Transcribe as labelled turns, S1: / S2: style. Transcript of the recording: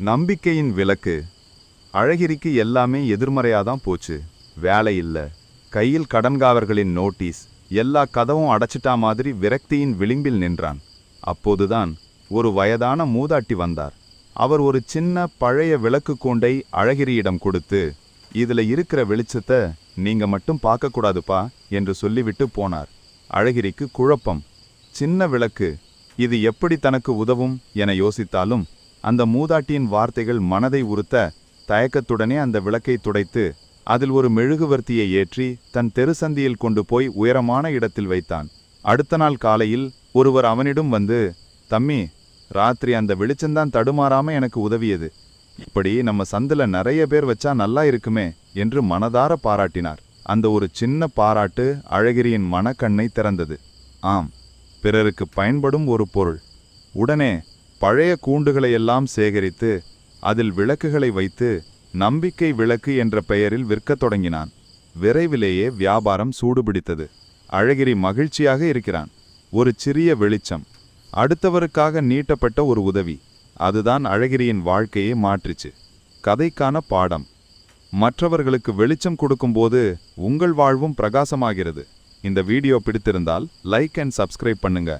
S1: நம்பிக்கையின் விளக்கு. அழகிரிக்கு எல்லாமே எதிர்மறையாதான் போச்சு. வேலை இல்ல, கையில் கடன்காரர்களின் நோட்டீஸ், எல்லா கதவும் அடைச்சிட்டா மாதிரி விரக்தியின் விளிம்பில் நின்றான். அப்போதுதான் ஒரு வயதான மூதாட்டி வந்தார். அவர் ஒரு சின்ன பழைய விளக்கு கூண்டை அழகிரியிடம் கொடுத்து, இதுல இருக்கிற வெளிச்சத்தை நீங்க மட்டும் பார்க்கக்கூடாதுப்பா என்று சொல்லிவிட்டு போனார். அழகிரிக்கு குழப்பம். சின்ன விளக்கு, இது எப்படி தனக்கு உதவும் என யோசித்தாலும் அந்த மூதாட்டியின் வார்த்தைகள் மனதை உறுத்த தயக்கத்துடனே அந்த விளக்கை துடைத்து அதில் ஒரு மெழுகுவர்த்தியை ஏற்றி தன் தெருசந்தியில் கொண்டு போய் உயரமான இடத்தில் வைத்தான். அடுத்த நாள் காலையில் ஒருவர் அவனிடம் வந்து, தம்மி, ராத்திரி அந்த வெளிச்சந்தான் தடுமாறாம எனக்கு உதவியது. இப்படி நம்ம சந்தில நிறைய பேர் வச்சா நல்லா இருக்குமே என்று மனதார பாராட்டினார். அந்த ஒரு சின்ன பாராட்டு அழகிரியின் மனக்கண்ணை திறந்தது. ஆம், பிறருக்கு பயன்படும் ஒரு பொருள். உடனே பழைய கூண்டுகளையெல்லாம் சேகரித்து அதில் விளக்குகளை வைத்து நம்பிக்கை விளக்கு என்ற பெயரில் விற்கத் தொடங்கினான். விரைவிலேயே வியாபாரம் சூடுபிடித்தது. அழகிரி மகிழ்ச்சியாக இருக்கிறான். ஒரு சிறிய வெளிச்சம், அடுத்தவருக்காக நீட்டப்பட்ட ஒரு உதவி, அதுதான் அழகிரியின் வாழ்க்கையை மாற்றிச்சு. கதைக்கான பாடம்: மற்றவர்களுக்கு வெளிச்சம் கொடுக்கும்போது உங்கள் வாழ்வும் பிரகாசமாகிறது. இந்த வீடியோ பிடித்திருந்தால் லைக் அண்ட் சப்ஸ்கிரைப் பண்ணுங்க.